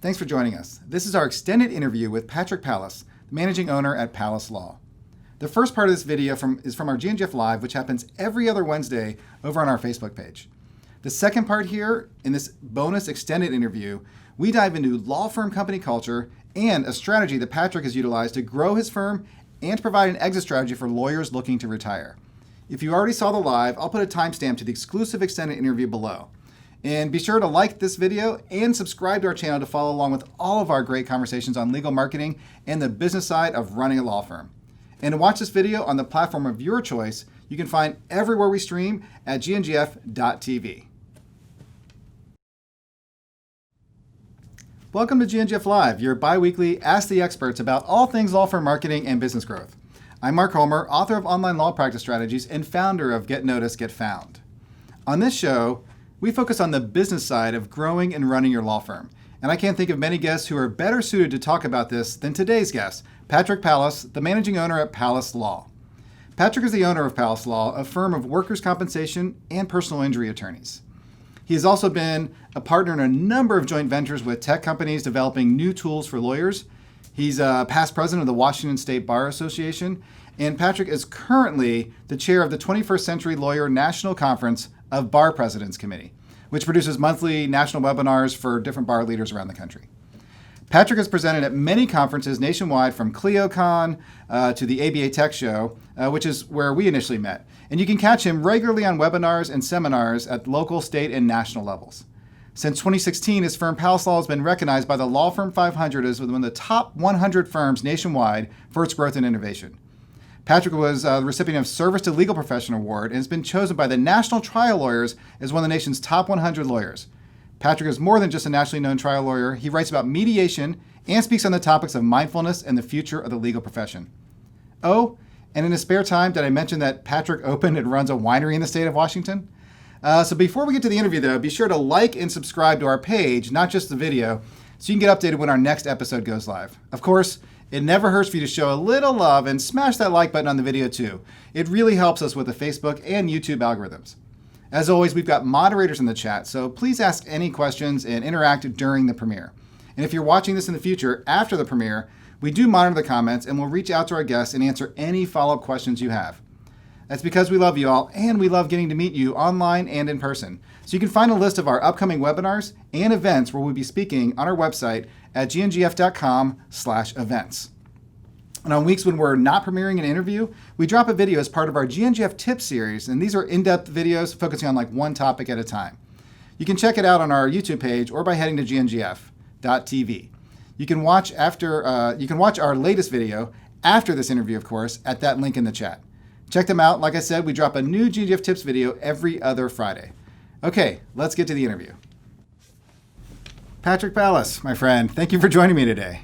Thanks for joining us. This is our extended interview with Patrick Pallas, the managing owner at Pallas Law. The first part of this video is from our GNGF Live, which happens every other Wednesday over on our Facebook page. The second part here, in this bonus extended interview, we dive into law firm company culture and a strategy that Patrick has utilized to grow his firm and to provide an exit strategy for lawyers looking to retire. If you already saw the live, I'll put a timestamp to the exclusive extended interview below. And be sure to like this video and subscribe to our channel to follow along with all of our great conversations on legal marketing and the business side of running a law firm. And to watch this video on the platform of your choice, you can find everywhere we stream at GNGF.tv. Welcome to GNGF Live, your bi-weekly Ask the Experts about all things law firm marketing and business growth. I'm Mark Homer, author of Online Law Practice Strategies and founder of Get Noticed, Get Found. On this show, we focus on the business side of growing and running your law firm. And I can't think of many guests who are better suited to talk about this than today's guest, Patrick Pallas, the managing owner at Pallas Law. Patrick is the owner of Pallas Law, a firm of workers' compensation and personal injury attorneys. He has also been a partner in a number of joint ventures with tech companies developing new tools for lawyers. He's a past president of the Washington State Bar Association, and Patrick is currently the chair of the 21st Century Lawyer National Conference of Bar Presidents Committee, which produces monthly national webinars for different bar leaders around the country. Patrick has presented at many conferences nationwide, from Clio Con to the ABA TechShow, which is where we initially met. And you can catch him regularly on webinars and seminars at local, state, and national levels. Since 2016, his firm Pallas Law has been recognized by the Lawfirm 500 as one of the top 100 firms nationwide for its growth and innovation. Patrick was the recipient of Service to Legal Profession Award and has been chosen by the National Trial Lawyers as one of the nation's top 100 lawyers. Patrick is more than just a nationally known trial lawyer. He writes about mediation and speaks on the topics of mindfulness and the future of the legal profession. Oh, and in his spare time, did I mention that Patrick opened and runs a winery in the state of Washington? So before we get to the interview, though, be sure to like and subscribe to our page, not just the video, so you can get updated when our next episode goes live. Of course, it never hurts for you to show a little love and smash that like button on the video, too. It really helps us with the Facebook and YouTube algorithms. As always, we've got moderators in the chat, so please ask any questions and interact during the premiere. And if you're watching this in the future, after the premiere, we do monitor the comments and we'll reach out to our guests and answer any follow-up questions you have. That's because we love you all and we love getting to meet you online and in person. So you can find a list of our upcoming webinars and events where we'll be speaking on our website at gngf.com/events. And on weeks when we're not premiering an interview, we drop a video as part of our GNGF Tips series, and these are in-depth videos focusing on like one topic at a time. You can check it out on our YouTube page or by heading to GNGF.tv. You can watch our latest video after this interview, of course, at that link in the chat. Check them out. Like I said, we drop a new GNGF Tips video every other Friday. Okay, let's get to the interview. Patrick Pallas, my friend, thank you for joining me today.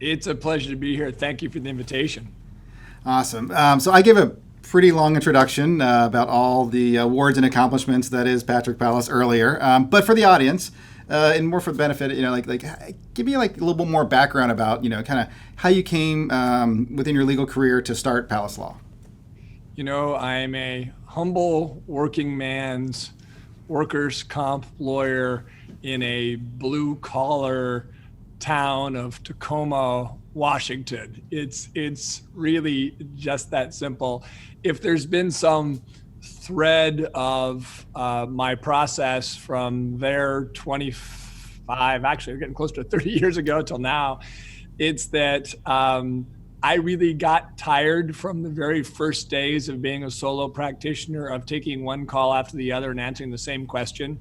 It's a pleasure to be here. Thank you for the invitation. Awesome. So I gave a pretty long introduction about all the awards and accomplishments that is Patrick Pallas earlier. But for the audience, and more for the benefit, give me like a little bit more background about, kind of how you came within your legal career to start Pallas Law. I'm a humble working man's workers' comp lawyer in a blue-collar town of Tacoma, Washington. It's really just that simple. If there's been some thread of my process from there 25, actually we're getting close to 30 years ago till now, it's that I really got tired from the very first days of being a solo practitioner of taking one call after the other and answering the same question.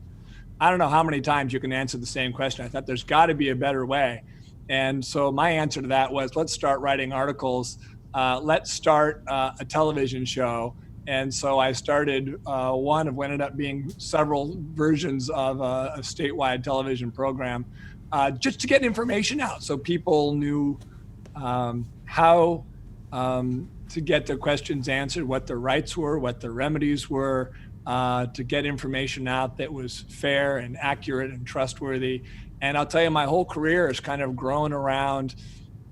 I don't know how many times you can answer the same question. I thought there's got to be a better way. And so my answer to that was, let's start writing articles. Let's start a television show. And so I started one of what ended up being several versions of a statewide television program, just to get information out so people knew how to get their questions answered, what their rights were, what their remedies were, to get information out that was fair and accurate and trustworthy. And I'll tell you, my whole career has kind of grown around,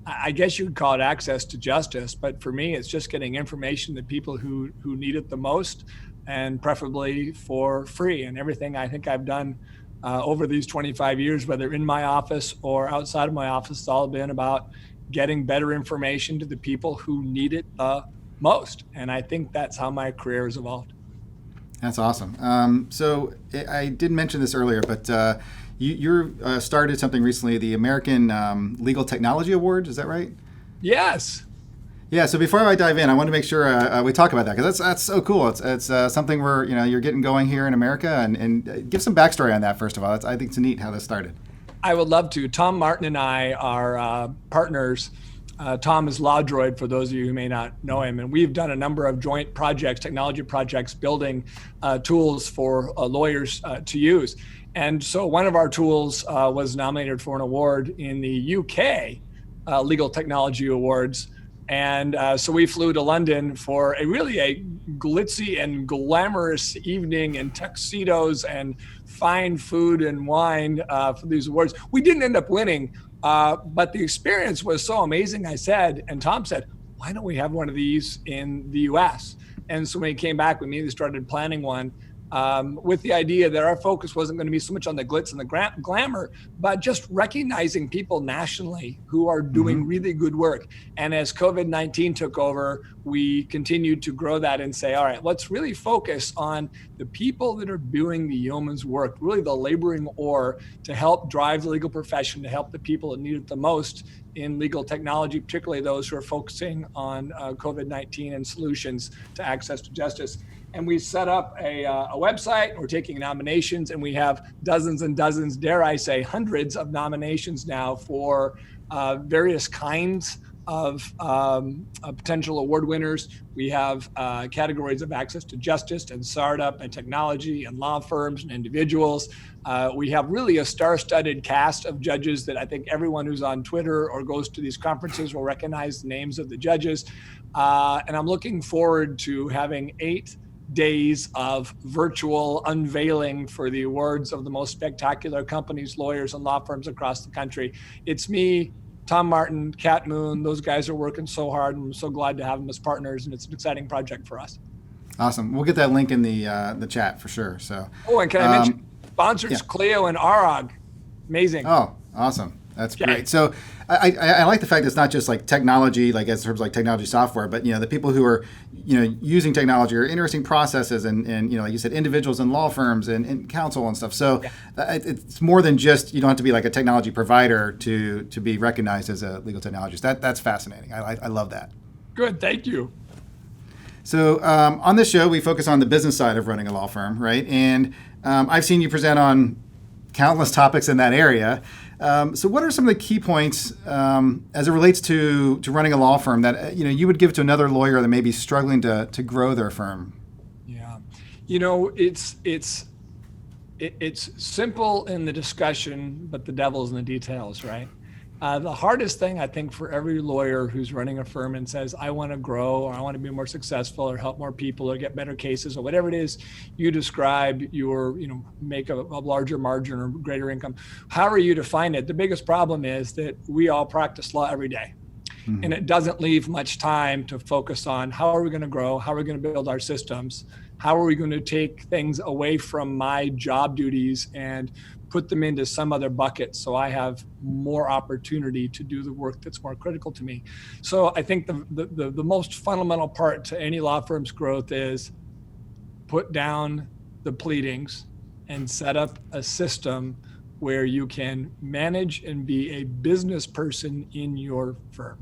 I guess you could call it access to justice, but for me, it's just getting information to people who need it the most, and preferably for free. And everything I think I've done over these 25 years, whether in my office or outside of my office. It's all been about getting better information to the people who need it the most. And I think that's how my career has evolved. That's awesome. So I didn't mention this earlier, but you started something recently, the American Legal Technology Awards. Is that right? Yes. Yeah. So before I dive in, I want to make sure we talk about that, because that's so cool. It's something where you're getting going here in America, and give some backstory on that first of all. I think it's neat how this started. I would love to. Tom Martin and I are partners. Tom is LawDroid, for those of you who may not know him. And we've done a number of joint projects, technology projects, building tools for lawyers to use. And so one of our tools was nominated for an award in the UK Legal Technology Awards. And so we flew to London for a glitzy and glamorous evening in tuxedos and fine food and wine for these awards. We didn't end up winning, but the experience was so amazing. I said, and Tom said, why don't we have one of these in the US? And so when we came back, we immediately started planning one with the idea that our focus wasn't going to be so much on the glitz and the glamour, but just recognizing people nationally who are doing really good work. And as COVID-19 took over, we continued to grow that and say, all right, let's really focus on the people that are doing the yeoman's work, really the laboring oar, to help drive the legal profession, to help the people that need it the most in legal technology, particularly those who are focusing on COVID-19 and solutions to access to justice. And we set up a website. We're taking nominations, and we have dozens and dozens, dare I say, hundreds of nominations now for various kinds of potential award winners. We have categories of access to justice and startup and technology and law firms and individuals. We have really a star-studded cast of judges that I think everyone who's on Twitter or goes to these conferences will recognize the names of the judges. And I'm looking forward to having 8 days of virtual unveiling for the awards of the most spectacular companies, lawyers, and law firms across the country. It's me, Tom Martin, Kat Moon. Those guys are working so hard, and I'm so glad to have them as partners, and it's an exciting project for us. Awesome. We'll get that link in the chat for sure. So. Oh, and can I mention sponsors, Clio and AROG. Amazing. Oh, awesome. That's great. So I like the fact that it's not just like technology, like as terms of like technology software, but the people who are using technology are interesting processes, and like you said, individuals and law firms and counsel and stuff. So it's more than just, you don't have to be like a technology provider to be recognized as a legal technologist. That's fascinating. I love that. Good. Thank you. So on this show, we focus on the business side of running a law firm, right? And I've seen you present on countless topics in that area. So what are some of the key points as it relates to running a law firm that you would give to another lawyer that may be struggling to grow their firm? Yeah, it's simple in the discussion, but the devil's in the details, right? The hardest thing, I think, for every lawyer who's running a firm and says, I want to grow, or I want to be more successful, or help more people, or get better cases, or whatever it is you describe, your, make a larger margin or greater income. How are you define it? The biggest problem is that we all practice law every day. Mm-hmm. And it doesn't leave much time to focus on how are we going to grow? How are we going to build our systems? How are we going to take things away from my job duties and put them into some other bucket so I have more opportunity to do the work that's more critical to me? So I think the most fundamental part to any law firm's growth is put down the pleadings and set up a system where you can manage and be a business person in your firm.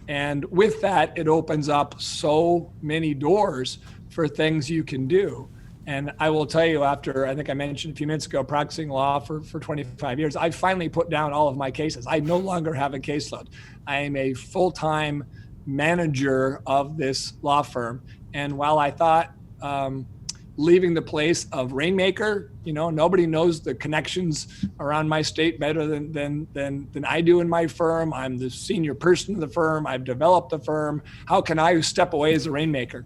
And with that, it opens up so many doors for things you can do. And I will tell you, after, I think I mentioned a few minutes ago, practicing law for 25 years, I finally put down all of my cases. I no longer have a caseload. I am a full-time manager of this law firm. And while I thought leaving the place of rainmaker, nobody knows the connections around my state better than I do in my firm. I'm the senior person of the firm. I've developed the firm. How can I step away as a rainmaker?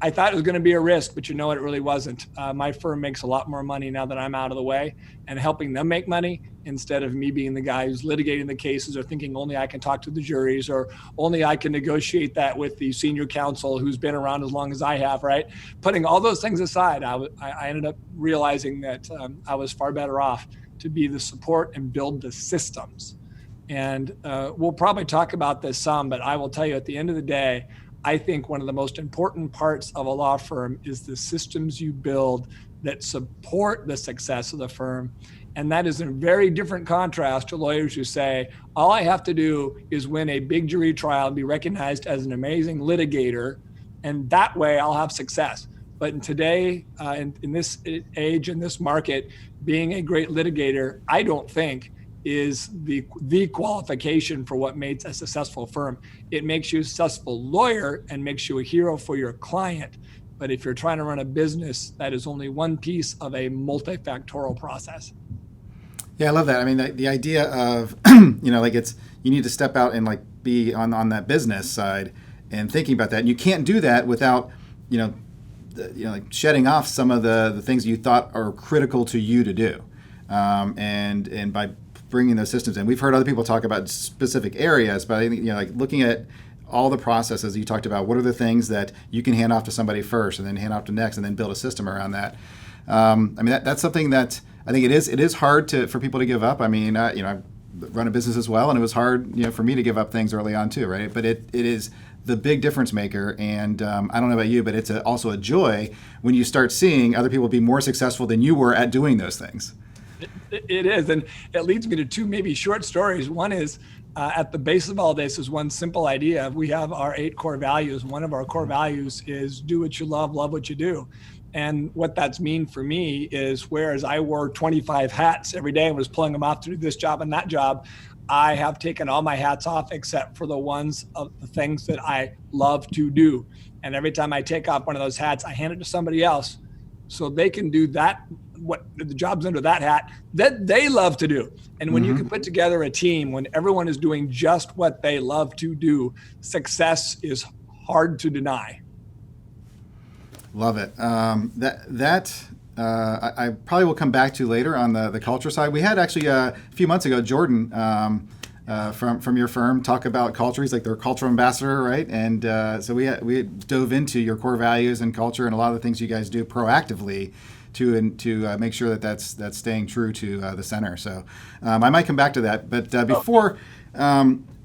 I thought it was going to be a risk, but you know what? It really wasn't. My firm makes a lot more money now that I'm out of the way and helping them make money instead of me being the guy who's litigating the cases or thinking only I can talk to the juries or only I can negotiate that with the senior counsel who's been around as long as I have, right? Putting all those things aside, I ended up realizing that I was far better off to be the support and build the systems. And we'll probably talk about this some, but I will tell you at the end of the day, I think one of the most important parts of a law firm is the systems you build that support the success of the firm. And that is in very different contrast to lawyers who say, all I have to do is win a big jury trial and be recognized as an amazing litigator, and that way I'll have success. But in today, in this age, in this market, being a great litigator, I don't think is the qualification for what makes a successful firm. It makes you a successful lawyer and makes you a hero for your client. But if you're trying to run a business, that is only one piece of a multifactorial process. Yeah, I love that. I mean, the idea of, you need to step out and like be on that business side and thinking about that. And you can't do that without, like shedding off some of the things you thought are critical to you to do. And by bringing those systems in. We've heard other people talk about specific areas, but I think, like looking at all the processes you talked about, what are the things that you can hand off to somebody first and then hand off to next and then build a system around that. That's something that I think it is hard for people to give up. I mean, I run a business as well, and it was hard, for me to give up things early on too, right? But it is the big difference maker. And I don't know about you, but it's also a joy when you start seeing other people be more successful than you were at doing those things. It is. And it leads me to two maybe short stories. One is at the base of all this is one simple idea. We have our 8 core values. One of our core values is do what you love what you do. And what that's mean for me is whereas I wore 25 hats every day and was pulling them off to do this job and that job, I have taken all my hats off except for the ones of the things that I love to do. And every time I take off one of those hats, I hand it to somebody else so they can do that, what the jobs under that hat that they love to do. And when you can put together a team, when everyone is doing just what they love to do, success is hard to deny. Love it. I probably will come back to later on the culture side. We had actually a few months ago, Jordan from your firm talk about culture. He's like their culture ambassador, right? And so we dove into your core values and culture and a lot of the things you guys do proactively to make sure that's staying true to the center. So I might come back to that. But before,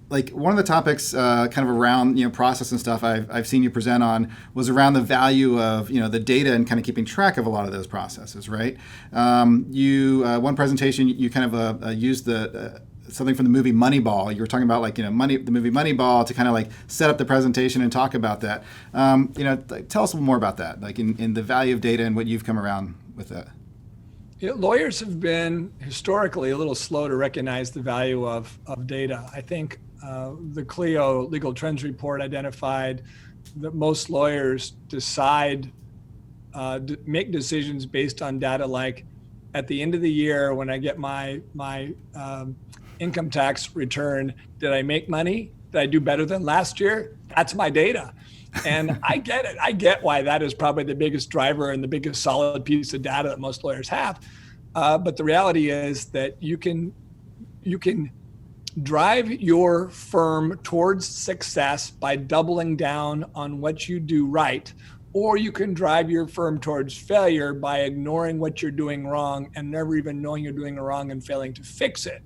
like one of the topics kind of around process and stuff I've seen you present on was around the value of the data and kind of keeping track of a lot of those processes, right? One presentation you kind of used something from the movie Moneyball. You were talking about the movie Moneyball to kind of like set up the presentation and talk about that. Tell us a little more about that, like in the value of data and what you've come around with that. Lawyers have been historically a little slow to recognize the value of data. I think the Clio Legal Trends Report identified that most lawyers make decisions based on data like at the end of the year when I get my income tax return, did I make money? Did I do better than last year? That's my data. And I get it. I get why that is probably the biggest driver and the biggest solid piece of data that most lawyers have. But the reality is that you can drive your firm towards success by doubling down on what you do right, or you can drive your firm towards failure by ignoring what you're doing wrong and never even knowing you're doing it wrong and failing to fix it.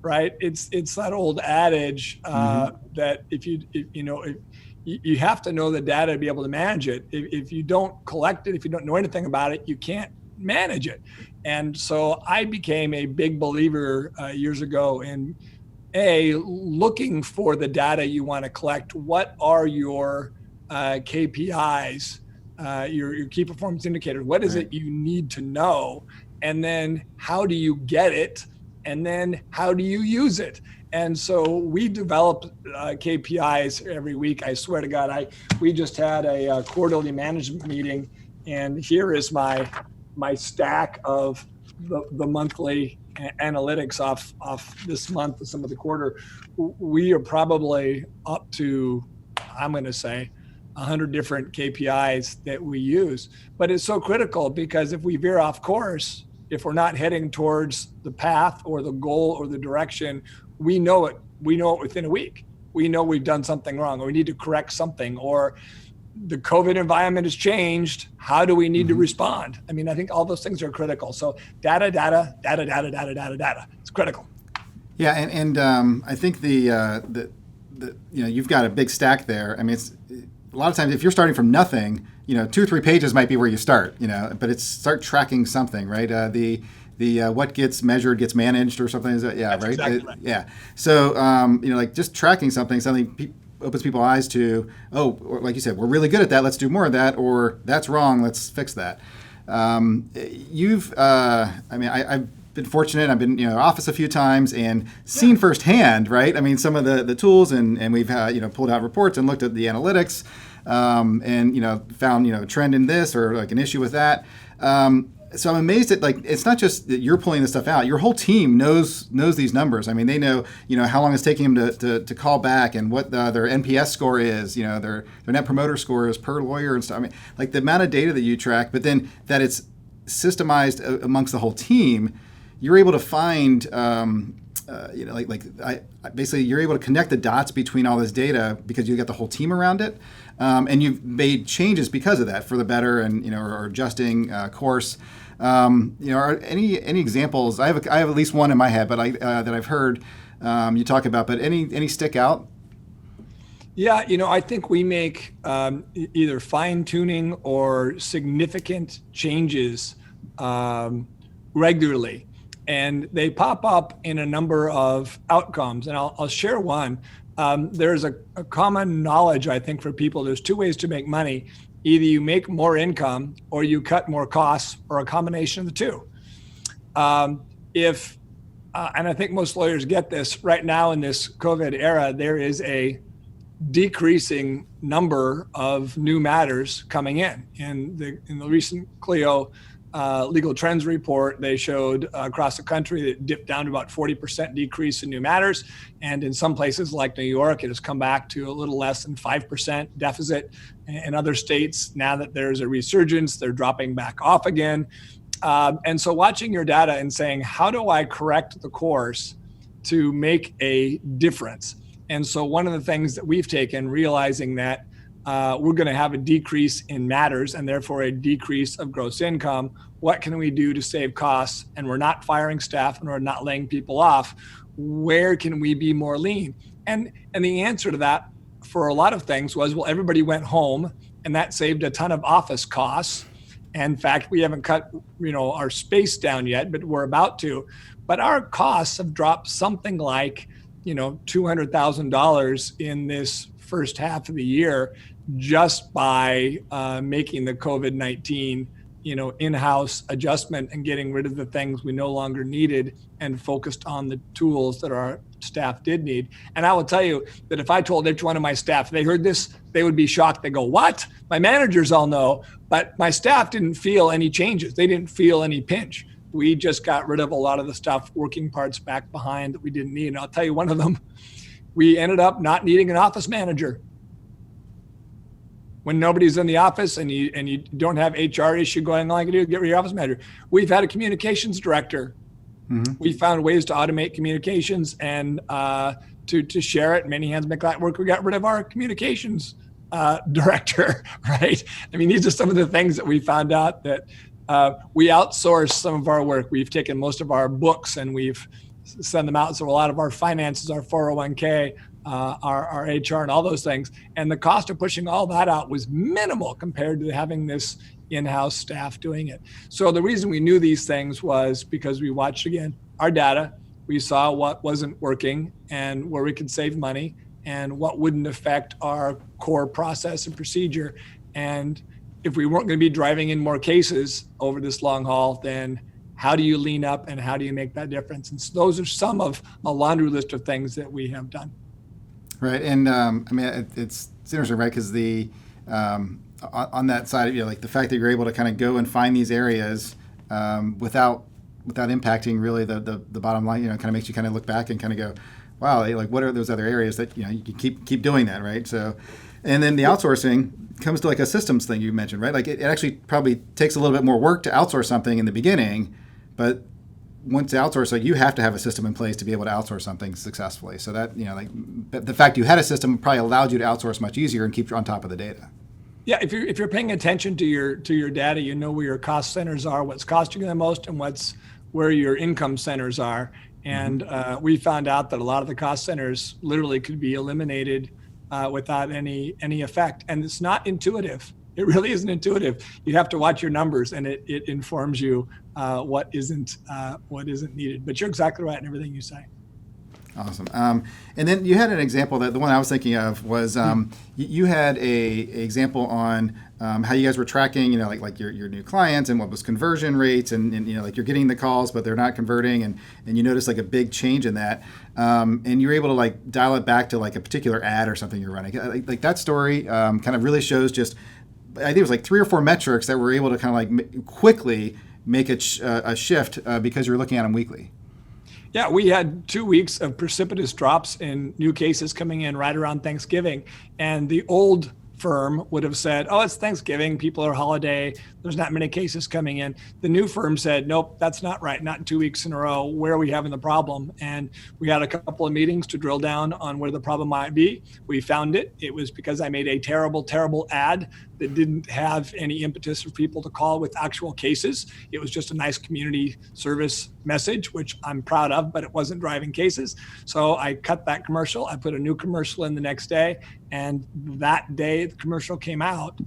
Right? It's that old adage that if you have to know the data to be able to manage it. If you don't collect it, if you don't know anything about it, you can't manage it. And so I became a big believer years ago in looking for the data you want to collect. What are your KPIs, your key performance indicators? What is it you need to know? And then how do you get it? And then how do you use it? And so we develop KPIs every week. I swear to God, we just had a quarterly management meeting, and here is my stack of the monthly analytics off this month, some of the quarter. We are probably up to, I'm going to say, 100 different KPIs that we use. But it's so critical because if we veer off course, if we're not heading towards the path or the goal or the direction, we know it. We know it within a week. We know we've done something wrong, or we need to correct something, or the COVID environment has changed. How do we need to respond? I mean, I think all those things are critical. So data. It's critical. Yeah, and I think the you've got a big stack there. I mean, it's a lot of times if you're starting from nothing, 2 or 3 pages might be where you start. But it's start tracking something, right? The what gets measured gets managed or something. That's right? Exactly right. Yeah. So like just tracking something opens people's eyes to, like you said, we're really good at that. Let's do more of that, or that's wrong. Let's fix that. I've been fortunate. I've been office a few times and seen firsthand, right? I mean, some of the tools, and we've pulled out reports and looked at the analytics, and found a trend in this or like an issue with that. So I'm amazed at it's not just that you're pulling this stuff out. Your whole team knows these numbers. I mean, they know how long it's taking them to call back and what their NPS score is. Their Net Promoter Score is per lawyer and stuff. I mean, like the amount of data that you track, but then that it's systemized amongst the whole team. You're able to find, basically you're able to connect the dots between all this data because you got the whole team around it, and you've made changes because of that for the better, and or adjusting course. Are any examples? I have at least one in my head, but that I've heard you talk about. But any stick out? Yeah, I think we make either fine tuning or significant changes regularly. And they pop up in a number of outcomes. And I'll share one. There's a common knowledge, I think, for people. There's 2 ways to make money. Either you make more income or you cut more costs, or a combination of the 2. And I think most lawyers get this, right now in this COVID era, there is a decreasing number of new matters coming in. In the recent Clio Legal Trends report, they showed across the country that it dipped down to about 40% decrease in new matters. And in some places like New York, it has come back to a little less than 5% deficit. In other states, now that there's a resurgence, they're dropping back off again. And so watching your data and saying, how do I correct the course to make a difference? And so one of the things that we've taken, realizing that we're going to have a decrease in matters and therefore a decrease of gross income. What can we do to save costs? And we're not firing staff and we're not laying people off. Where can we be more lean? And the answer to that for a lot of things was, well, everybody went home and that saved a ton of office costs. And in fact, we haven't cut our space down yet, but we're about to. But our costs have dropped something like $200,000 in this first half of the year, just by making the COVID-19, in-house adjustment and getting rid of the things we no longer needed and focused on the tools that our staff did need. And I will tell you that if I told each one of my staff, they heard this, they would be shocked. They go, what? My managers all know, but my staff didn't feel any changes. They didn't feel any pinch. We just got rid of a lot of the stuff, working parts back behind that we didn't need. And I'll tell you one of them, we ended up not needing an office manager. When nobody's in the office and you don't have HR issue going on, you can get rid of your office manager. We've had a communications director. Mm-hmm. We found ways to automate communications and to share it. Many hands make light work. We got rid of our communications director, right? I mean, these are some of the things that we found out, that we outsource some of our work. We've taken most of our books and we've sent them out. So a lot of our finances, our 401k, our HR and all those things. And the cost of pushing all that out was minimal compared to having this in-house staff doing it. So the reason we knew these things was because we watched, again, our data. We saw what wasn't working and where we could save money and what wouldn't affect our core process and procedure. And if we weren't going to be driving in more cases over this long haul, then how do you lean up and how do you make that difference? And so those are some of a laundry list of things that we have done. Right, and it's interesting, right? Because on that side, like the fact that you're able to kind of go and find these areas without without impacting really the bottom line, kind of makes you kind of look back and kind of go, wow, like what are those other areas that, you can keep doing that, right? So, and then the outsourcing comes to like a systems thing you mentioned, right? Like it actually probably takes a little bit more work to outsource something in the beginning, but once you outsource, like you have to have a system in place to be able to outsource something successfully. So that, like the fact you had a system probably allowed you to outsource much easier and keep on top of the data. Yeah, if you're paying attention to your data, you know where your cost centers are, what's costing you the most, and where your income centers are. And we found out that a lot of the cost centers literally could be eliminated without any effect. And it's not intuitive. It really isn't intuitive. You have to watch your numbers, and it informs you what isn't needed. But you're exactly right in everything you say. Awesome. And then you had an example that the one I was thinking of was you had a example on how you guys were tracking, like your new clients and what was conversion rates and like you're getting the calls, but they're not converting. And you noticed like a big change in that. And you're able to like dial it back to like a particular ad or something you're running. Like that story kind of really shows just, I think it was like 3 or 4 metrics that were able to kind of like quickly make a shift because you're looking at them weekly. Yeah, we had 2 weeks of precipitous drops in new cases coming in right around Thanksgiving. And the old firm would have said, oh, it's Thanksgiving, people are holiday, there's not many cases coming in. The new firm said, nope, that's not right, not 2 weeks in a row. Where are we having the problem? And we had a couple of meetings to drill down on where the problem might be. We found it. It was because I made a terrible, terrible ad that didn't have any impetus for people to call with actual cases. It was just a nice community service message, which I'm proud of, but it wasn't driving cases. So I cut that commercial. I put a new commercial in the next day. And that day the commercial came out,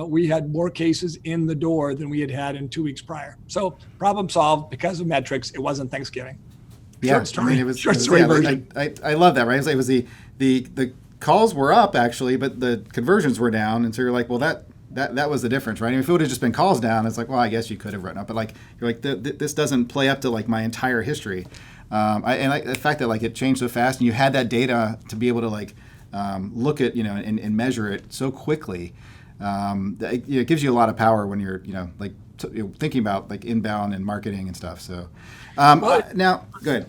we had more cases in the door than we had in 2 weeks prior. So problem solved because of metrics. It wasn't Thanksgiving. Yeah, Short story. I mean, it was version. I love that, right? It was the calls were up actually, but the conversions were down, and so you're like, well, that was the difference, right? I mean, if it would have just been calls down, it's like, well, I guess you could have written up, but like you're like, this doesn't play up to like my entire history. The fact that like it changed so fast, and you had that data to be able to like look at and measure it so quickly. It gives you a lot of power when you're thinking about like inbound and marketing and stuff. So now, good.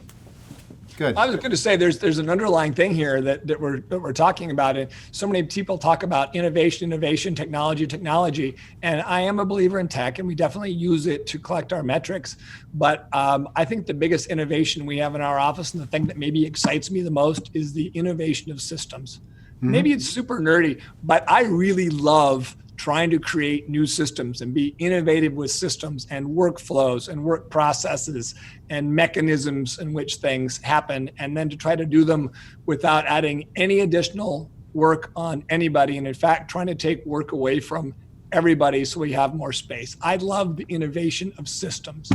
I was going to say there's an underlying thing here that we're talking about. And so many people talk about innovation, technology, and I am a believer in tech, and we definitely use it to collect our metrics. But I think the biggest innovation we have in our office, and the thing that maybe excites me the most, is the innovation of systems. Mm-hmm. Maybe it's super nerdy, but I really love trying to create new systems and be innovative with systems and workflows and work processes and mechanisms in which things happen, and then to try to do them without adding any additional work on anybody, and in fact trying to take work away from everybody so we have more space. I love the innovation of systems.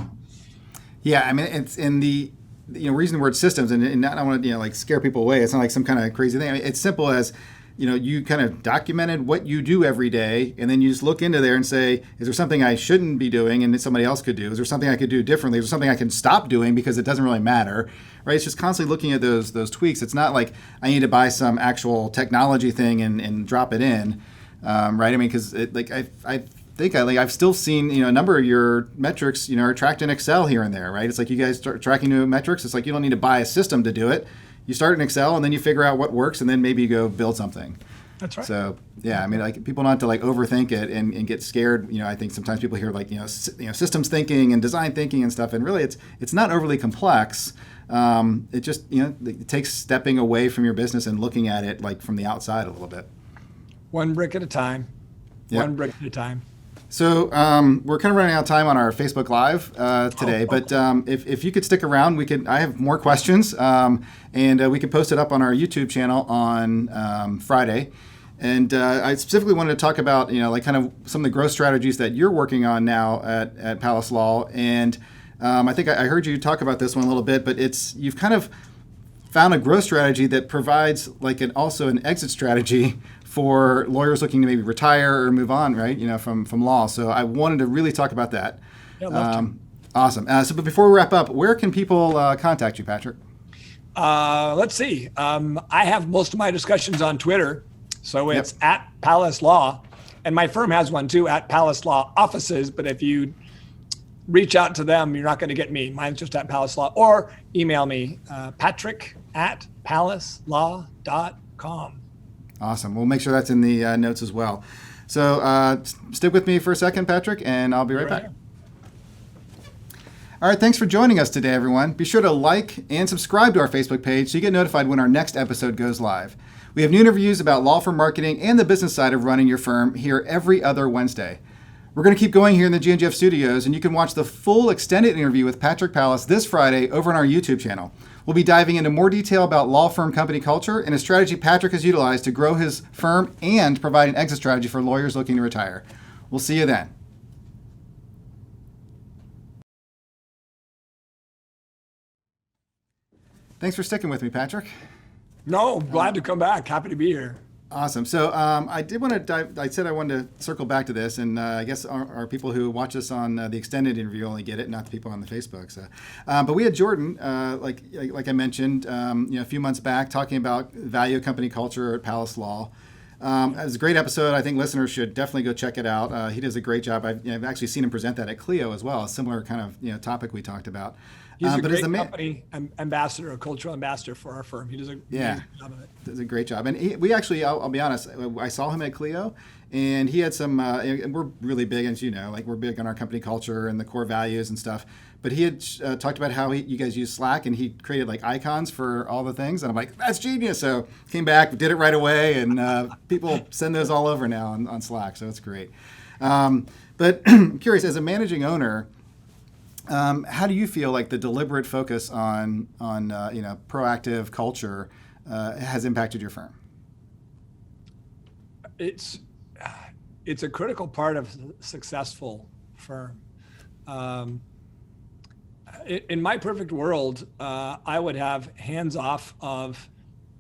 Yeah, I mean, it's in the reason the word systems, and not I want to like scare people away. It's not like some kind of crazy thing. I mean, it's simple as you kind of documented what you do every day, and then you just look into there and say, is there something I shouldn't be doing and that somebody else could do? Is there something I could do differently? Is there something I can stop doing because it doesn't really matter, right? It's just constantly looking at those tweaks. It's not like I need to buy some actual technology thing and drop it in, right? I mean, because I think I've still seen a number of your metrics are tracked in Excel here and there, right? It's like you guys start tracking new metrics. It's like you don't need to buy a system to do it. You start in Excel, and then you figure out what works, and then maybe you go build something. That's right. So yeah, I mean, like people don't have to like overthink it and get scared. I think sometimes people hear like systems thinking and design thinking and stuff, and really it's not overly complex. It just it takes stepping away from your business and looking at it like from the outside a little bit. One brick at a time. Yep. One brick at a time. So we're kind of running out of time on our Facebook Live today, but if you could stick around, I have more questions, and we can post it up on our YouTube channel on Friday. And I specifically wanted to talk about like kind of some of the growth strategies that you're working on now at Palace Law. And I think I heard you talk about this one a little bit, but you've kind of found a growth strategy that provides like also an exit strategy for lawyers looking to maybe retire or move on, right? From law. So I wanted to really talk about that. Yeah, love to. Awesome. But before we wrap up, where can people contact you, Patrick? Let's see. I have most of my discussions on Twitter, so it's at Palace Law, and my firm has one too, at Palace Law Offices. But if you reach out to them. You're not going to get me. Mine's just at Palace Law, or email me, patrick@palacelaw.com. Awesome. We'll make sure that's in the notes as well. So stick with me for a second, Patrick, and I'll be right back. All right, thanks for joining us today, everyone. Be sure to like and subscribe to our Facebook page so you get notified when our next episode goes live. We have new interviews about law firm marketing and the business side of running your firm here every other Wednesday. We're going to keep going here in the GNGF studios, and you can watch the full extended interview with Patrick Palace this Friday over on our YouTube channel. We'll be diving into more detail about law firm company culture and a strategy Patrick has utilized to grow his firm and provide an exit strategy for lawyers looking to retire. We'll see you then. Thanks for sticking with me, Patrick. No, glad to come back. Happy to be here. Awesome. So I did want to dive, I said I wanted to circle back to this, and I guess our people who watch us on the extended interview only get it, not the people on the Facebook. So, but we had Jordan, like I mentioned, a few months back, talking about value of company culture at Palace Law. It was a great episode. I think listeners should definitely go check it out. He does a great job. I've actually seen him present that at Clio as well, a similar kind of topic we talked about. He's a great company ambassador, a cultural ambassador for our firm. He does a great job of it. Does a great job. And we actually, I'll be honest, I saw him at Clio, and he had some, and we're really big, as you know, like we're big on our company culture and the core values and stuff. But he had talked about how you guys use Slack, and he created like icons for all the things. And I'm like, that's genius. So came back, did it right away, and people send those all over now on Slack. So it's great. But I'm curious, as a managing owner, how do you feel like the deliberate focus on proactive culture has impacted your firm? It's a critical part of a successful firm. In my perfect world, I would have hands off of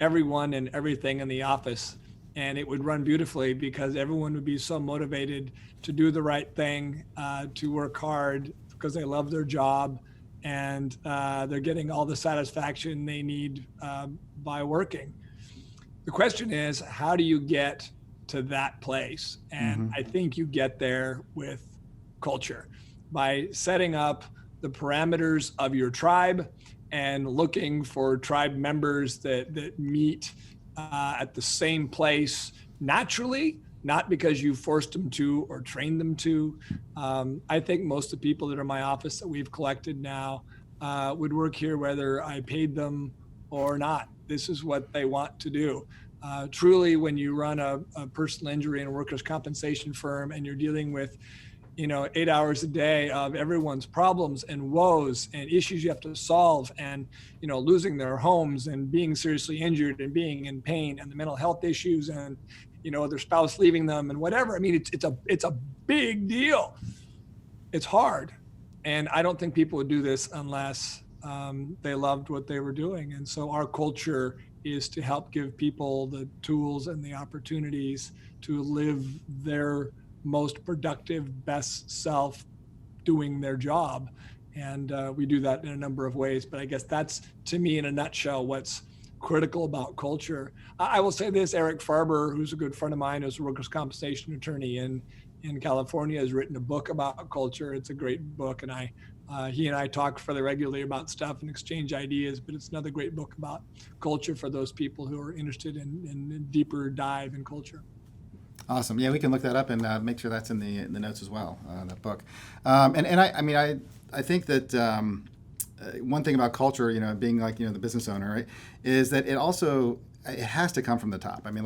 everyone and everything in the office, and it would run beautifully because everyone would be so motivated to do the right thing, to work hard, because they love their job, and they're getting all the satisfaction they need by working. The question is, how do you get to that place? And I think you get there with culture, by setting up the parameters of your tribe and looking for tribe members that meet at the same place naturally, not because you forced them to or trained them to. I think most of the people that are in my office that we've collected now would work here whether I paid them or not. This is what they want to do. Truly, when you run a personal injury and workers' compensation firm and you're dealing with 8 hours a day of everyone's problems and woes and issues you have to solve, and losing their homes and being seriously injured and being in pain, and the mental health issues, and their spouse leaving them, and whatever. I mean, it's a big deal. It's hard, and I don't think people would do this unless they loved what they were doing. And so our culture is to help give people the tools and the opportunities to live their most productive, best self doing their job. And we do that in a number of ways. But I guess that's, to me, in a nutshell, what's critical about culture. I will say this: Eric Farber, who's a good friend of mine, is a workers' compensation attorney in California, has written a book about culture. It's a great book, and he and I talk fairly regularly about stuff and exchange ideas, but it's another great book about culture for those people who are interested in a deeper dive in culture. Awesome. Yeah, we can look that up and make sure that's in the notes as well, that book. I think that one thing about culture, being like, the business owner, right, is that it has to come from the top. I mean,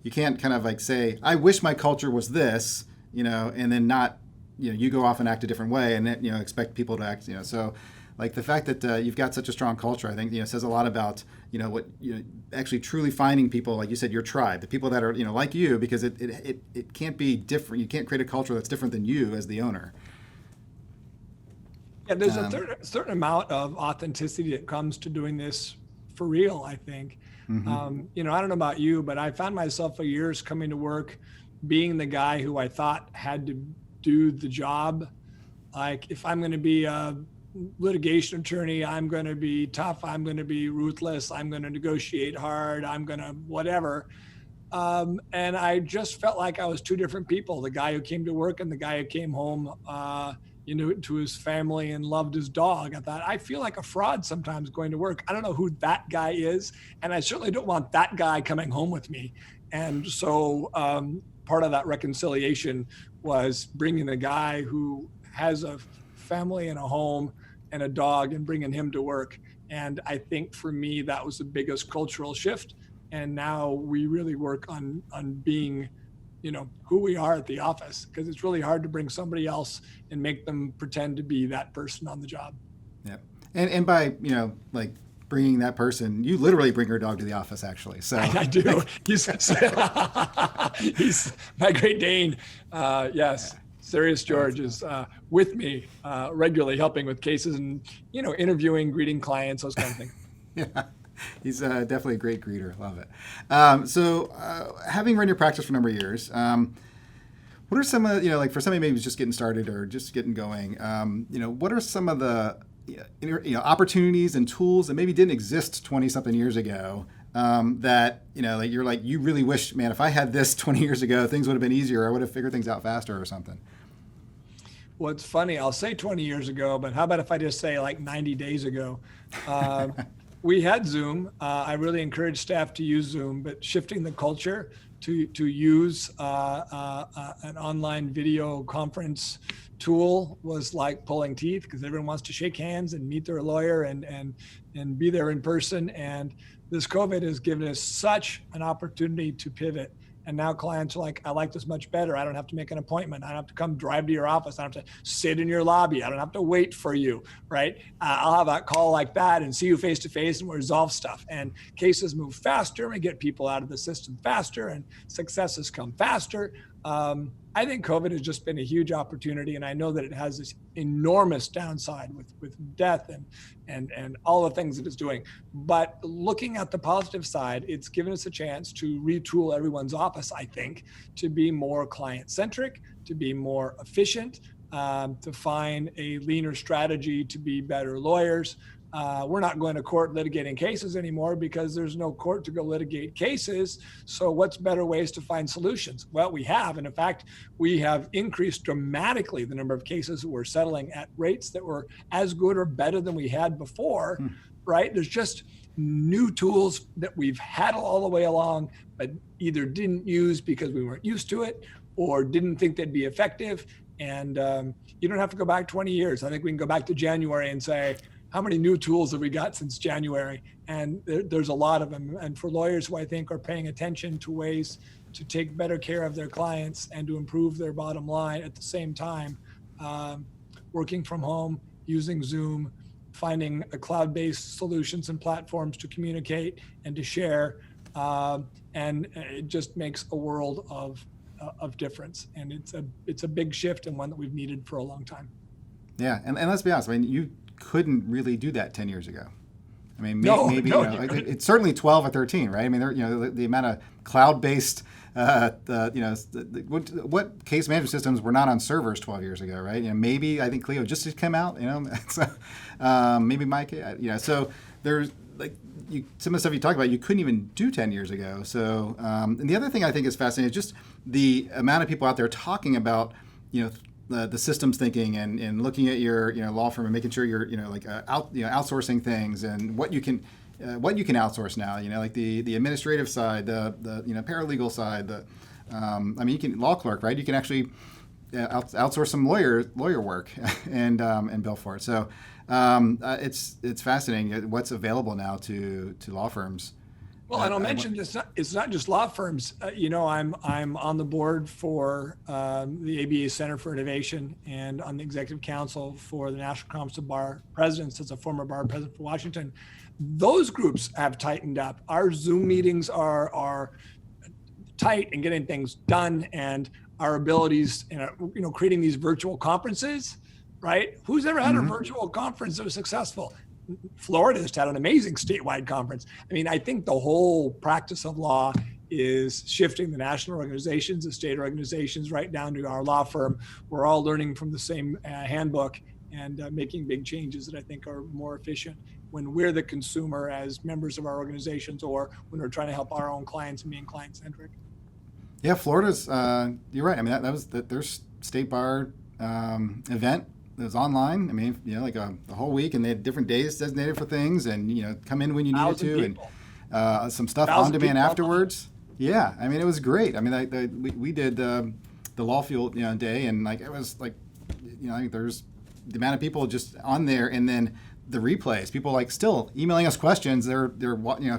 you can't kind of like say, I wish my culture was this, and then not, you go off and act a different way and then, expect people to act, so like the fact that you've got such a strong culture, I think, says a lot about, what, actually truly finding people, like you said, your tribe, the people that are, like you, because it can't be different. You can't create a culture that's different than you as the owner. Yeah, there's a certain amount of authenticity that comes to doing this for real, I think. I don't know about you, but I found myself for years coming to work being the guy who I thought had to do the job. Like, if I'm going to be a litigation attorney, I'm going to be tough, I'm going to be ruthless, I'm going to negotiate hard, I'm going to whatever. And I just felt like I was two different people, the guy who came to work and the guy who came home to his family and loved his dog. I thought, I feel like a fraud sometimes going to work. I don't know who that guy is, and I certainly don't want that guy coming home with me. And so part of that reconciliation was bringing a guy who has a family and a home and a dog and bringing him to work. And I think for me, that was the biggest cultural shift. And now we really work on being, who we are at the office, because it's really hard to bring somebody else and make them pretend to be that person on the job. Yeah. And by, like bringing that person, you literally bring your dog to the office, actually. So I do. He's my Great Dane. Yes. Serious George is with me regularly, helping with cases and, interviewing, greeting clients, those kind of things. Yeah. He's definitely a great greeter. Love it. So having run your practice for a number of years, what are some of, like for somebody maybe who's just getting started or just getting going, what are some of the opportunities and tools that maybe didn't exist 20 something years ago that, you really wish, man, if I had this 20 years ago, things would have been easier. I would have figured things out faster or something. Well, it's funny. I'll say 20 years ago, but how about if I just say like 90 days ago? We had Zoom. I really encourage staff to use Zoom, but shifting the culture to use an online video conference tool was like pulling teeth, because everyone wants to shake hands and meet their lawyer and be there in person. And this COVID has given us such an opportunity to pivot. And now clients are like, I like this much better. I don't have to make an appointment. I don't have to come drive to your office. I don't have to sit in your lobby. I don't have to wait for you, right? I'll have a call like that and see you face to face and we'll resolve stuff. And cases move faster. We get people out of the system faster and successes come faster. I think COVID has just been a huge opportunity, and I know that it has this enormous downside with death and all the things that it's doing. But looking at the positive side, it's given us a chance to retool everyone's office, I think, to be more client-centric, to be more efficient, to find a leaner strategy to be better lawyers. We're not going to court litigating cases anymore because there's no court to go litigate cases. So what's better ways to find solutions? Well, we have. And in fact, we have increased dramatically the number of cases that we're settling at rates that were as good or better than we had before, right? There's just new tools that we've had all the way along, but either didn't use because we weren't used to it or didn't think they'd be effective. And you don't have to go back 20 years. I think we can go back to January and say, how many new tools have we got since January? And there's a lot of them. And for lawyers who I think are paying attention to ways to take better care of their clients and to improve their bottom line at the same time, working from home, using Zoom, finding cloud-based solutions and platforms to communicate and to share. And it just makes a world of difference. And it's a big shift and one that we've needed for a long time. Yeah, and let's be honest, I mean, you couldn't really do that 10 years ago. I mean, maybe it's certainly 12 or 13, right? I mean, the amount of cloud-based, what case management systems were not on servers 12 years ago, right? Maybe I think Clio just came out, so, maybe Mike, so there's some of the stuff you talk about, you couldn't even do 10 years ago. So, and the other thing I think is fascinating is just the amount of people out there talking about, the systems thinking and looking at your law firm and making sure you're outsourcing things and what you can outsource now, like the administrative side, the paralegal side, you can law clerk, right? You can actually outsource some lawyer work and bill for it. So it's fascinating what's available now to law firms. Well, and I'll mention it's not just law firms. I'm on the board for the ABA Center for Innovation and on the executive council for the National Conference of Bar Presidents as a former bar president for Washington. Those groups have tightened up. Our Zoom meetings are tight and getting things done, and our abilities, creating these virtual conferences, right? Who's ever had a virtual conference that was successful? Florida just had an amazing statewide conference. I mean, I think the whole practice of law is shifting the national organizations, the state organizations, right down to our law firm. We're all learning from the same handbook and making big changes that I think are more efficient when we're the consumer as members of our organizations or when we're trying to help our own clients and being client-centric. Yeah, Florida's, you're right. I mean, that was their state bar event was online. I mean, like the whole week, and they had different days designated for things, and come in when you needed to, people. and some stuff on demand afterwards. Yeah, I mean, it was great. I mean, we did the Lawfirm day, and like it was like, I think there's the amount of people just on there, and then the replays. People like still emailing us questions. They're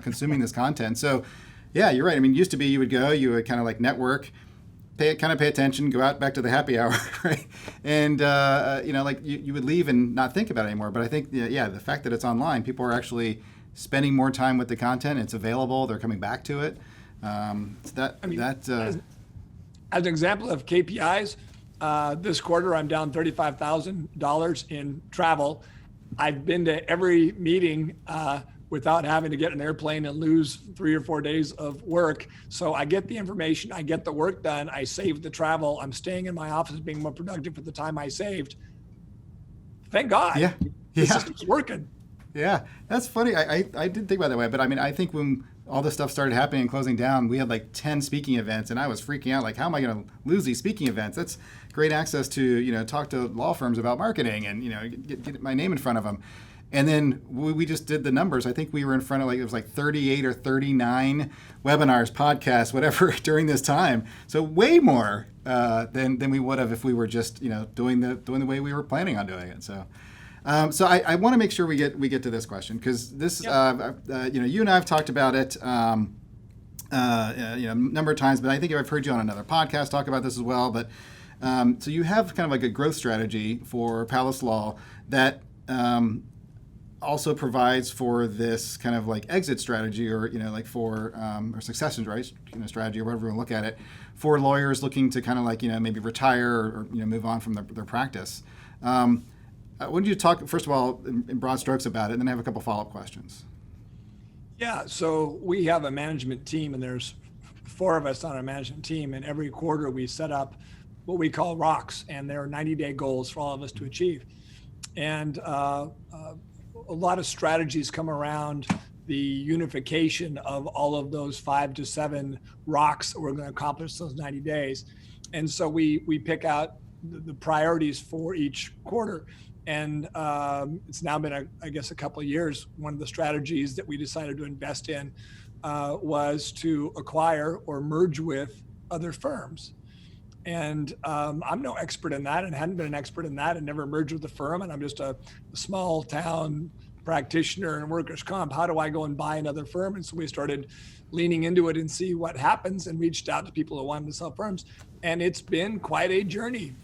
consuming this content. So, yeah, you're right. I mean, it used to be you would kind of like network, pay attention, go out back to the happy hour, right? And like you would leave and not think about it anymore. But I think the fact that it's online, people are actually spending more time with the content. It's available. They're coming back to it. As an example of KPIs, this quarter I'm down $35,000 in travel. I've been to every meeting without having to get an airplane and lose 3 or 4 days of work. So I get the information, I get the work done, I save the travel, I'm staying in my office being more productive for the time I saved. Thank God. Yeah. The system's working. Yeah, that's funny. I didn't think about it that way, but I mean, I think when all this stuff started happening and closing down, we had like 10 speaking events, and I was freaking out. Like, how am I going to lose these speaking events? That's great access to talk to law firms about marketing and get my name in front of them. And then we just did the numbers. I think we were in front of it was like 38 or 39 webinars, podcasts, whatever during this time. So way more than we would have if we were just doing the way we were planning on doing it. So. So I want to make sure we get to this question because this, you and I have talked about it, a number of times, but I think I've heard you on another podcast talk about this as well. But so you have kind of like a growth strategy for Palace Law that also provides for this kind of like exit strategy, or like for or succession strategy, or whatever you want to look at it, for lawyers looking to kind of like maybe retire or move on from their practice. Why don't you talk, first of all, in broad strokes about it, and then I have a couple follow-up questions. Yeah, so we have a management team, and there's 4 of us on our management team, and every quarter we set up what we call rocks, and there are 90-day goals for all of us to achieve. And a lot of strategies come around the unification of all of those 5 to 7 rocks that we're going to accomplish those 90 days. And so we pick out the priorities for each quarter. And it's now been, I guess, a couple of years. One of the strategies that we decided to invest in was to acquire or merge with other firms. And I'm no expert in that, and hadn't been an expert in that, and never merged with a firm. And I'm just a small town practitioner in workers' comp. How do I go and buy another firm? And so we started leaning into it and see what happens, and reached out to people who wanted to sell firms. And it's been quite a journey.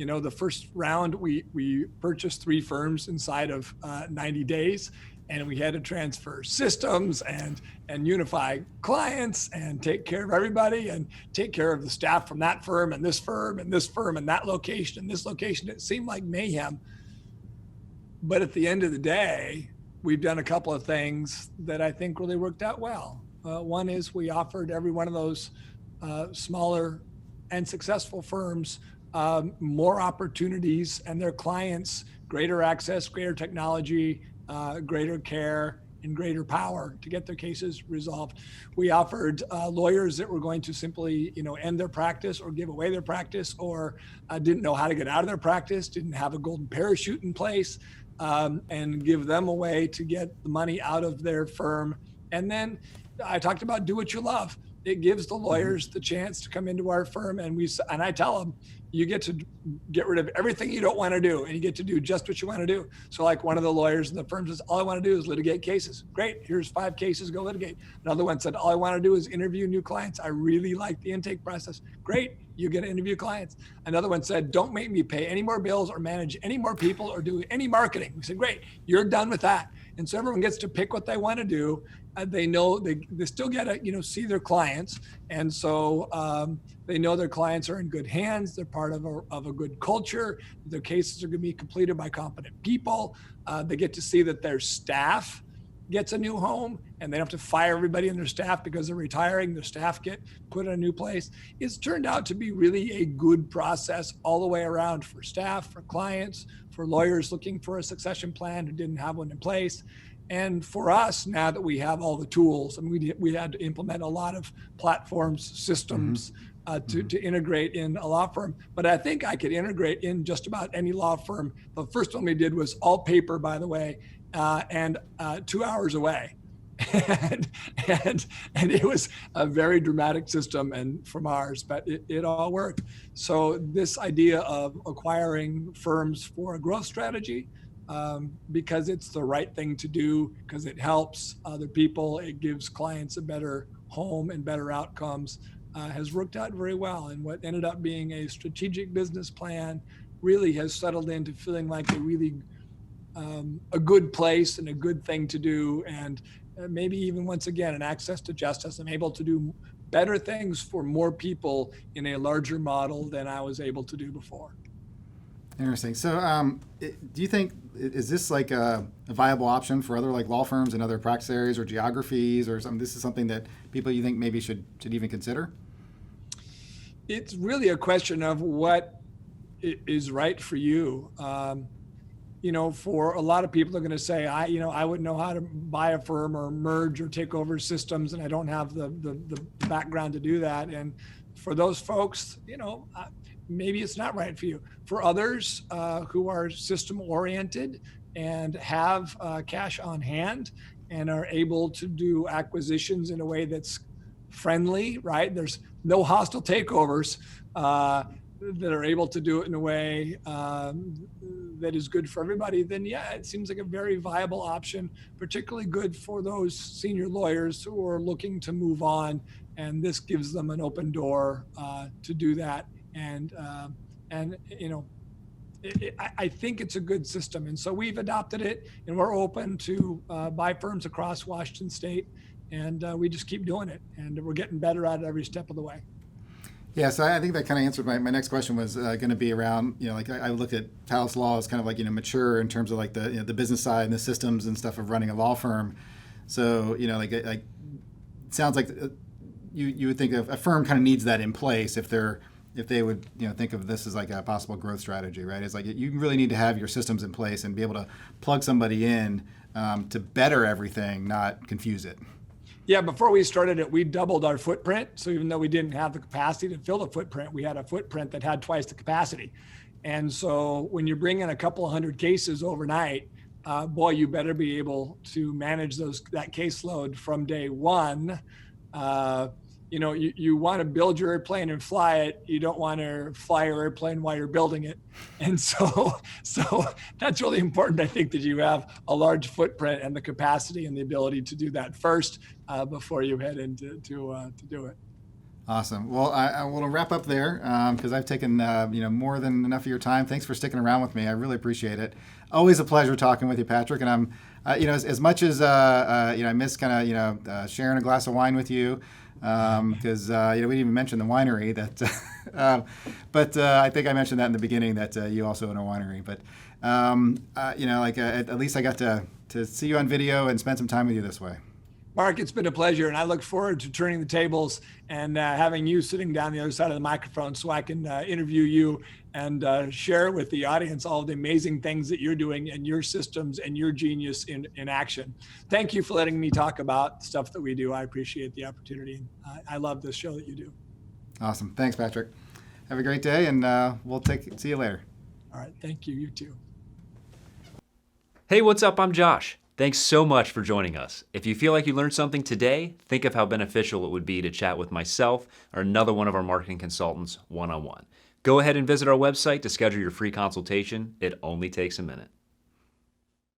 The first round, we purchased 3 firms inside of 90 days, and we had to transfer systems and unify clients and take care of everybody and take care of the staff from that firm and this firm and this firm and that location and this location. It seemed like mayhem. But at the end of the day, we've done a couple of things that I think really worked out well. One is we offered every one of those smaller and successful firms more opportunities, and their clients greater access, greater technology, greater care, and greater power to get their cases resolved. We offered lawyers that were going to simply, end their practice or give away their practice, or didn't know how to get out of their practice, didn't have a golden parachute in place, and give them a way to get the money out of their firm. And then I talked about do what you love. It gives the lawyers the chance to come into our firm, and I tell them, you get to get rid of everything you don't want to do, and you get to do just what you want to do. So like one of the lawyers in the firm says, all I want to do is litigate cases. Great, here's 5 cases, go litigate. Another one said, all I want to do is interview new clients. I really like the intake process. Great, you get to interview clients. Another one said, don't make me pay any more bills or manage any more people or do any marketing. We said, great, you're done with that. And so everyone gets to pick what they want to do. They know they still get to see their clients, and so they know their clients are in good hands. They're part of a good culture. Their cases are going to be completed by competent people. They get to see that their staff gets a new home, and they don't have to fire everybody in their staff because they're retiring. Their staff get put in a new place. It's turned out to be really a good process all the way around for staff, for clients, for lawyers looking for a succession plan who didn't have one in place. And for us, now that we have all the tools, we had to implement a lot of platforms, systems, to integrate in a law firm. But I think I could integrate in just about any law firm. The first one we did was all paper, by the way, and 2 hours away. and it was a very dramatic system and from ours, but it all worked. So this idea of acquiring firms for a growth strategy, because it's the right thing to do, because it helps other people, it gives clients a better home and better outcomes, has worked out very well. And what ended up being a strategic business plan really has settled into feeling like a good place and a good thing to do. And maybe even once again, an access to justice. I'm able to do better things for more people in a larger model than I was able to do before. Interesting. So do you think, is this like a viable option for other like law firms and other practice areas or geographies or something? This is something that people you think maybe should even consider? It's really a question of what is right for you. For a lot of people are going to say, I wouldn't know how to buy a firm or merge or take over systems, and I don't have the background to do that. And for those folks, maybe it's not right for you. For others who are system oriented and have cash on hand and are able to do acquisitions in a way that's friendly, right? There's no hostile takeovers, that are able to do it in a way that is good for everybody, then yeah, it seems like a very viable option, particularly good for those senior lawyers who are looking to move on. And this gives them an open door to do that. And I think it's a good system. And so we've adopted it, and we're open to buy firms across Washington State. And we just keep doing it. And we're getting better at it every step of the way. Yeah, so I think that kind of answered my next question was going to be around, like I look at Talos Law as kind of like, mature in terms of like the the business side and the systems and stuff of running a law firm. So, like it sounds like you would think a firm kind of needs that in place if they would, think of this as like a possible growth strategy, right? It's like you really need to have your systems in place and be able to plug somebody in to better everything, not confuse it. Yeah, before we started it, we doubled our footprint. So even though we didn't have the capacity to fill the footprint, we had a footprint that had twice the capacity. And so when you bring in a couple of hundred cases overnight, boy, you better be able to manage that caseload from day one. You want to build your airplane and fly it. You don't want to fly your airplane while you're building it. And so that's really important. I think that you have a large footprint and the capacity and the ability to do that first before you head into to do it. Awesome. Well, I want to wrap up there because I've taken more than enough of your time. Thanks for sticking around with me. I really appreciate it. Always a pleasure talking with you, Patrick. And I'm, as much as I miss kind of sharing a glass of wine with you. Because we didn't even mention the winery but I think I mentioned that in the beginning that you also own a winery. But at least I got to see you on video and spend some time with you this way. Mark, it's been a pleasure, and I look forward to turning the tables and having you sitting down the other side of the microphone so I can interview you and share with the audience all the amazing things that you're doing and your systems and your genius in action. Thank you for letting me talk about stuff that we do. I appreciate the opportunity. I love this show that you do. Awesome. Thanks, Patrick. Have a great day, and we'll see you later. All right. Thank you. You too. Hey, what's up? I'm Josh. Thanks so much for joining us. If you feel like you learned something today, think of how beneficial it would be to chat with myself or another one of our marketing consultants one-on-one. Go ahead and visit our website to schedule your free consultation. It only takes a minute.